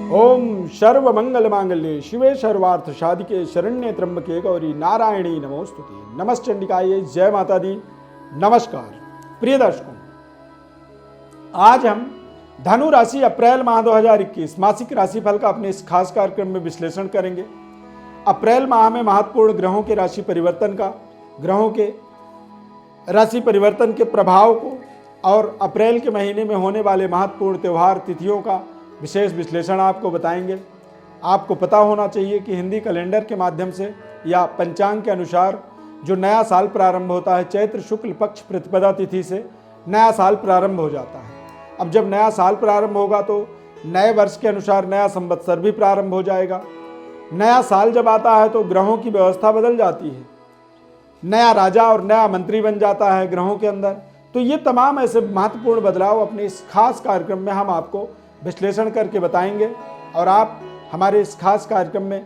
ओम सर्व मंगल मांगल्ये शिवे सर्वार्थ साधिके शरण्ये त्र्यंबके गौरी नारायणी नमोस्तुते। नमश्चंडिकाये, जय माता दी, नमस्कार। प्रिय दर्शकों, आज हम धनु राशि अप्रैल माह 2021 मासिक राशिफल का अपने इस खास कार्यक्रम में विश्लेषण करेंगे। अप्रैल माह में महत्वपूर्ण ग्रहों के राशि परिवर्तन का, ग्रहों के राशि परिवर्तन के प्रभाव को और अप्रैल के महीने में होने वाले महत्वपूर्ण त्यौहार तिथियों का विशेष विश्लेषण आपको बताएंगे। आपको पता होना चाहिए कि हिंदी कैलेंडर के माध्यम से या पंचांग के अनुसार जो नया साल प्रारंभ होता है, चैत्र शुक्ल पक्ष प्रतिपदा तिथि से नया साल प्रारंभ हो जाता है। अब जब नया साल प्रारंभ होगा तो नए वर्ष के अनुसार नया संवत्सर भी प्रारंभ हो जाएगा। नया साल जब आता है तो ग्रहों की व्यवस्था बदल जाती है, नया राजा और नया मंत्री बन जाता है ग्रहों के अंदर। तो ये तमाम ऐसे महत्वपूर्ण बदलाव अपने इस खास कार्यक्रम में हम आपको विश्लेषण करके बताएंगे और आप हमारे इस खास कार्यक्रम में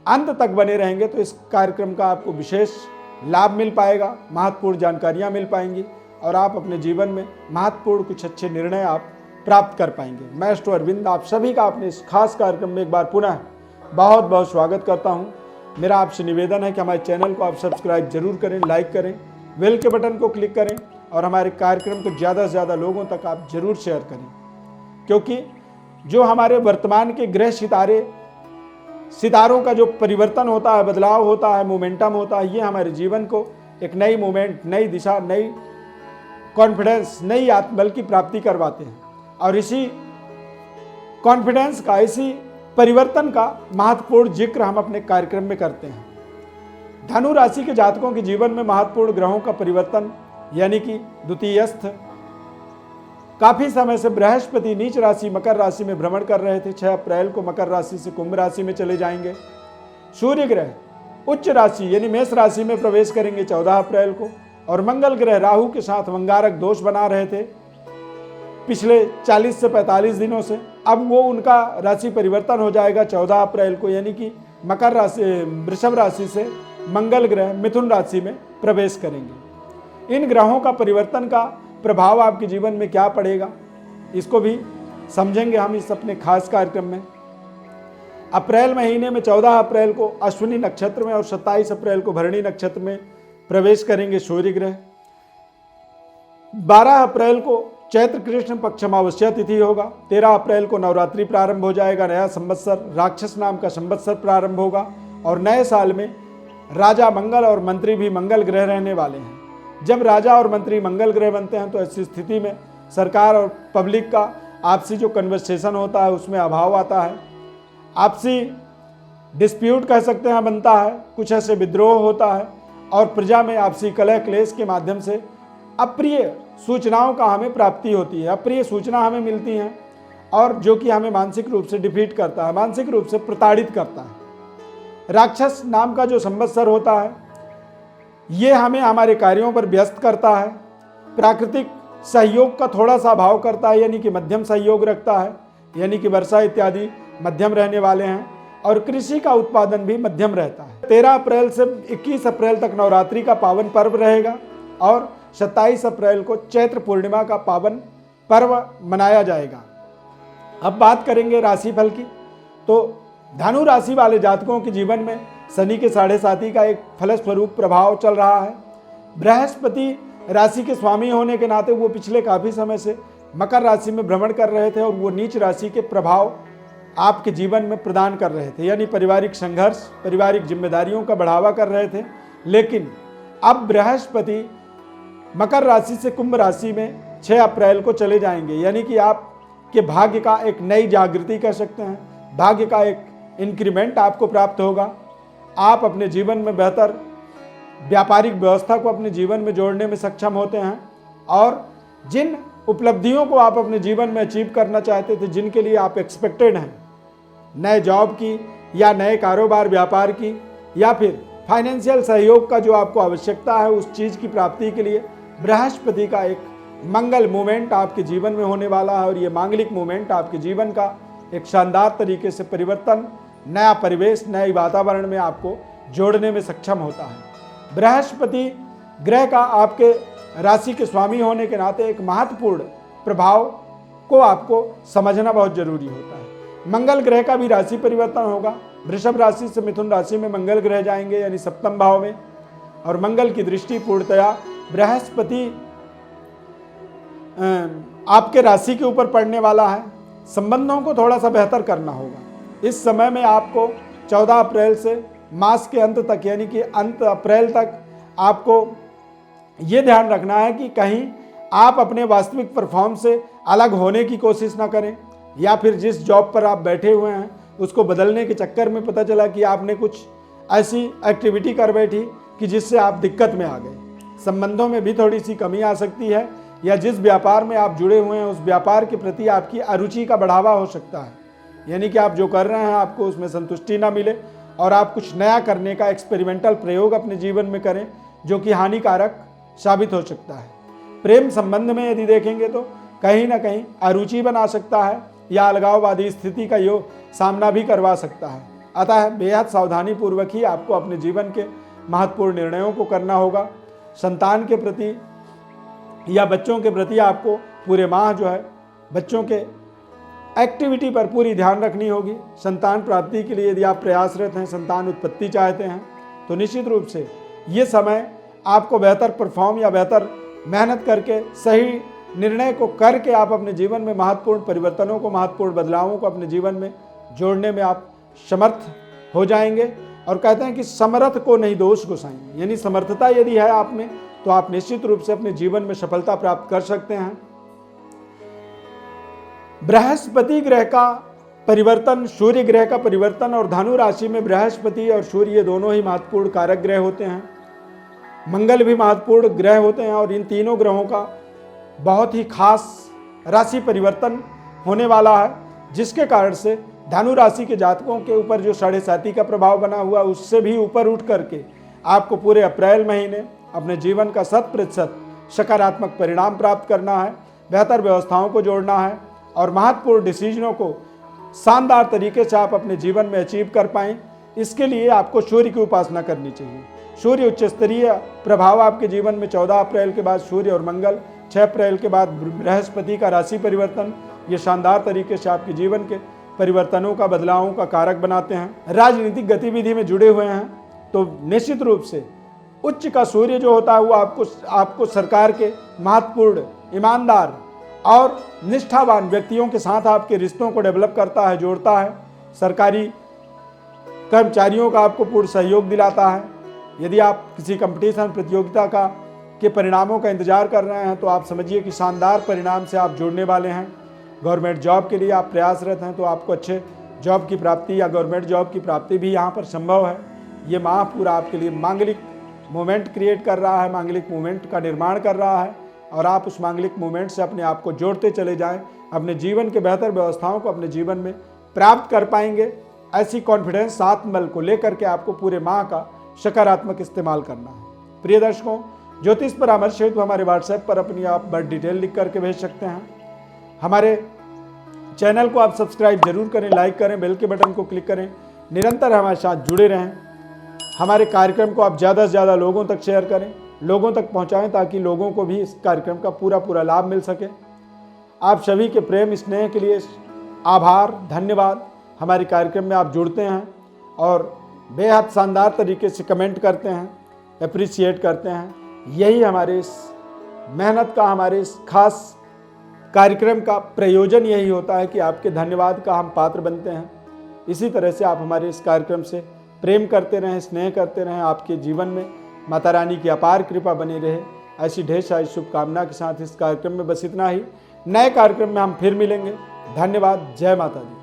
अंत तक बने रहेंगे तो इस कार्यक्रम का आपको विशेष लाभ मिल पाएगा, महत्वपूर्ण जानकारियां मिल पाएंगी और आप अपने जीवन में महत्वपूर्ण कुछ अच्छे निर्णय आप प्राप्त कर पाएंगे। मैं एस्ट्रो अरविंद आप सभी का अपने इस खास कार्यक्रम में एक बार पुनः बहुत बहुत स्वागत करता हूं। मेरा आपसे निवेदन है कि हमारे चैनल को आप सब्सक्राइब जरूर करें, लाइक करें, बेल के बटन को क्लिक करें और हमारे कार्यक्रम को ज़्यादा से ज़्यादा लोगों तक आप जरूर शेयर करें, क्योंकि जो हमारे वर्तमान के ग्रह सितारों का जो परिवर्तन होता है, बदलाव होता है, मोमेंटम होता है, ये हमारे जीवन को एक नई मोमेंट, नई दिशा, नई कॉन्फिडेंस, नई आत्मबल की प्राप्ति करवाते हैं। और इसी कॉन्फिडेंस का, इसी परिवर्तन का महत्वपूर्ण जिक्र हम अपने कार्यक्रम में करते हैं। धनु राशि के जातकों के जीवन में महत्वपूर्ण ग्रहों का परिवर्तन यानी कि द्वितीयस्थ काफी समय से बृहस्पति नीच राशि मकर राशि में भ्रमण कर रहे थे। 6 अप्रैल को मकर राशि से कुंभ राशि में चले जाएंगे। सूर्य ग्रह उच्च राशि यानी मेष राशि में प्रवेश करेंगे 14 अप्रैल को और मंगल ग्रह राहु के साथ वंगारक दोष बना रहे थे पिछले 40 से 45 दिनों से। अब वो उनका राशि परिवर्तन हो जाएगा 14 अप्रैल को, यानी कि मकर राशि वृषभ राशि से मंगल ग्रह मिथुन राशि में प्रवेश करेंगे। इन ग्रहों का परिवर्तन का प्रभाव आपके जीवन में क्या पड़ेगा, इसको भी समझेंगे हम इस अपने खास कार्यक्रम में। अप्रैल महीने में 14 अप्रैल को अश्विनी नक्षत्र में और 27 अप्रैल को भरणी नक्षत्र में प्रवेश करेंगे सूर्य ग्रह। 12 अप्रैल को चैत्र कृष्ण पक्ष अमावस्या तिथि होगा। 13 अप्रैल को नवरात्रि प्रारंभ हो जाएगा, नया संवत्सर राक्षस नाम का संवत्सर प्रारंभ होगा और नए साल में राजा मंगल और मंत्री भी मंगल ग्रह रहने वाले हैं। जब राजा और मंत्री मंगल ग्रह बनते हैं तो ऐसी स्थिति में सरकार और पब्लिक का आपसी जो कन्वर्सेशन होता है उसमें अभाव आता है, आपसी डिस्प्यूट कह सकते हैं बनता है, कुछ ऐसे विद्रोह होता है और प्रजा में आपसी कलह क्लेश के माध्यम से अप्रिय सूचनाओं का हमें प्राप्ति होती है, अप्रिय सूचना हमें मिलती हैं और जो कि हमें मानसिक रूप से डिफीट करता है, मानसिक रूप से प्रताड़ित करता है। राक्षस नाम का जो संवत्सर होता है ये हमें हमारे कार्यों पर व्यस्त करता है, प्राकृतिक सहयोग का थोड़ा सा अभाव करता है, यानी कि मध्यम सहयोग रखता है, यानी कि वर्षा इत्यादि मध्यम रहने वाले हैं और कृषि का उत्पादन भी मध्यम रहता है। 13 अप्रैल से 21 अप्रैल तक नवरात्रि का पावन पर्व रहेगा और 27 अप्रैल को चैत्र पूर्णिमा का पावन पर्व मनाया जाएगा। अब बात करेंगे राशिफल की, तो धनु राशि वाले जातकों के जीवन में शनि के 7.5 का एक फलस्वरूप प्रभाव चल रहा है। बृहस्पति राशि के स्वामी होने के नाते वो पिछले काफ़ी समय से मकर राशि में भ्रमण कर रहे थे और वो नीच राशि के प्रभाव आपके जीवन में प्रदान कर रहे थे, यानी पारिवारिक संघर्ष, पारिवारिक जिम्मेदारियों का बढ़ावा कर रहे थे। लेकिन अब बृहस्पति मकर राशि से कुंभ राशि में 6 अप्रैल को चले जाएंगे, यानी कि आपके भाग्य का एक नई जागृति कह सकते हैं, भाग्य का एक इंक्रीमेंट आपको प्राप्त होगा। आप अपने जीवन में बेहतर व्यापारिक व्यवस्था को अपने जीवन में जोड़ने में सक्षम होते हैं और जिन उपलब्धियों को आप अपने जीवन में अचीव करना चाहते थे, जिनके लिए आप एक्सपेक्टेड हैं, नए जॉब की या नए कारोबार व्यापार की या फिर फाइनेंशियल सहयोग का जो आपको आवश्यकता है, उस चीज़ की प्राप्ति के लिए बृहस्पति का एक मंगल मूवमेंट आपके जीवन में होने वाला है और ये मांगलिक मूवमेंट आपके जीवन का एक शानदार तरीके से परिवर्तन, नया परिवेश, नए वातावरण में आपको जोड़ने में सक्षम होता है। बृहस्पति ग्रह का आपके राशि के स्वामी होने के नाते एक महत्वपूर्ण प्रभाव को आपको समझना बहुत जरूरी होता है। मंगल ग्रह का भी राशि परिवर्तन होगा। वृषभ राशि से मिथुन राशि में मंगल ग्रह जाएंगे, यानी सप्तम भाव में, और मंगल की दृष्टि पूर्णतया बृहस्पति आपके राशि के ऊपर पड़ने वाला है। संबंधों को थोड़ा सा बेहतर करना होगा। इस समय में आपको 14 अप्रैल से मास के अंत तक, यानी कि अंत अप्रैल तक, आपको ये ध्यान रखना है कि कहीं आप अपने वास्तविक परफॉर्म से अलग होने की कोशिश ना करें, या फिर जिस जॉब पर आप बैठे हुए हैं उसको बदलने के चक्कर में पता चला कि आपने कुछ ऐसी एक्टिविटी कर बैठी कि जिससे आप दिक्कत में आ गए। संबंधों में भी थोड़ी सी कमी आ सकती है, या जिस व्यापार में आप जुड़े हुए हैं उस व्यापार के प्रति आपकी अरुचि का बढ़ावा हो सकता है, यानी कि आप जो कर रहे हैं आपको उसमें संतुष्टि ना मिले और आप कुछ नया करने का एक्सपेरिमेंटल प्रयोग अपने जीवन में करें, जो कि हानिकारक साबित हो सकता है। प्रेम संबंध में यदि देखेंगे तो कहीं ना कहीं अरुचि बना सकता है, या अलगाववादी स्थिति का सामना भी करवा सकता है। अतः बेहद सावधानी पूर्वक ही आपको अपने जीवन के महत्वपूर्ण निर्णयों को करना होगा। संतान के प्रति या बच्चों के प्रति आपको पूरे माह जो है बच्चों के एक्टिविटी पर पूरी ध्यान रखनी होगी। संतान प्राप्ति के लिए यदि आप प्रयासरत हैं, संतान उत्पत्ति चाहते हैं, तो निश्चित रूप से ये समय आपको बेहतर परफॉर्म या बेहतर मेहनत करके सही निर्णय को करके आप अपने जीवन में महत्वपूर्ण परिवर्तनों को, महत्वपूर्ण बदलावों को अपने जीवन में जोड़ने में आप समर्थ हो जाएंगे। और कहते हैं कि समर्थ को नहीं दोष गोसाई, यानी समर्थता यदि है आप में तो आप निश्चित रूप से अपने जीवन में सफलता प्राप्त कर सकते हैं। बृहस्पति ग्रह का परिवर्तन, सूर्य ग्रह का परिवर्तन, और धनु राशि में बृहस्पति और सूर्य ये दोनों ही महत्वपूर्ण कारक ग्रह होते हैं। मंगल भी महत्वपूर्ण ग्रह होते हैं, और इन तीनों ग्रहों का बहुत ही खास राशि परिवर्तन होने वाला है, जिसके कारण से धनु राशि के जातकों के ऊपर जो 7.5 का प्रभाव बना हुआ उससे भी ऊपर उठ करके आपको पूरे अप्रैल महीने अपने जीवन का 100% सकारात्मक परिणाम प्राप्त करना है, बेहतर व्यवस्थाओं को जोड़ना है, और महत्वपूर्ण डिसीजनों को शानदार तरीके से आप अपने जीवन में अचीव कर पाएं। इसके लिए आपको सूर्य की उपासना करनी चाहिए। सूर्य उच्च स्तरीय प्रभाव आपके जीवन में 14 अप्रैल के बाद सूर्य और मंगल, 6 अप्रैल के बाद बृहस्पति का राशि परिवर्तन, ये शानदार तरीके से आपके जीवन के परिवर्तनों का, बदलावों का कारक बनाते हैं। राजनीतिक गतिविधि में जुड़े हुए हैं तो निश्चित रूप से उच्च का सूर्य जो होता है वो आपको सरकार के महत्वपूर्ण, ईमानदार और निष्ठावान व्यक्तियों के साथ आपके रिश्तों को डेवलप करता है, जोड़ता है। सरकारी कर्मचारियों का आपको पूर्ण सहयोग दिलाता है। यदि आप किसी कंपटीशन, प्रतियोगिता के परिणामों का इंतजार कर रहे हैं तो आप समझिए कि शानदार परिणाम से आप जुड़ने वाले हैं। गवर्नमेंट जॉब के लिए आप प्रयासरत हैं तो आपको अच्छे जॉब की प्राप्ति या गवर्नमेंट जॉब की प्राप्ति भी यहाँ पर संभव है। ये माह पूरा आपके लिए मांगलिक मोमेंट क्रिएट कर रहा है, मांगलिक मोमेंट का निर्माण कर रहा है, और आप उस मांगलिक मोमेंट से अपने आप को जोड़ते चले जाएं, अपने जीवन के बेहतर व्यवस्थाओं को अपने जीवन में प्राप्त कर पाएंगे। ऐसी कॉन्फिडेंस, आत्मबल को लेकर के आपको पूरे माह का सकारात्मक इस्तेमाल करना है। प्रिय दर्शकों, ज्योतिष परामर्श हेतु हमारे व्हाट्सएप पर अपनी आप बर्थ डिटेल लिख करके भेज सकते हैं। हमारे चैनल को आप सब्सक्राइब जरूर करें, लाइक करें, बेल के बटन को क्लिक करें, निरंतर हमारे साथ जुड़े रहें। हमारे कार्यक्रम को आप ज़्यादा से ज़्यादा लोगों तक शेयर करें, लोगों तक पहुंचाएं, ताकि लोगों को भी इस कार्यक्रम का पूरा लाभ मिल सके। आप सभी के प्रेम स्नेह के लिए आभार, धन्यवाद। हमारे कार्यक्रम में आप जुड़ते हैं और बेहद शानदार तरीके से कमेंट करते हैं, अप्रिशिएट करते हैं। यही हमारे इस मेहनत का, हमारे इस खास कार्यक्रम का प्रयोजन यही होता है कि आपके धन्यवाद का हम पात्र बनते हैं। इसी तरह से आप हमारे इस कार्यक्रम से प्रेम करते रहें, स्नेह करते रहें। आपके जीवन में माता रानी की अपार कृपा बनी रहे, ऐसी ढेर सारी शुभकामना के साथ इस कार्यक्रम में बस इतना ही। नए कार्यक्रम में हम फिर मिलेंगे। धन्यवाद। जय माता दी।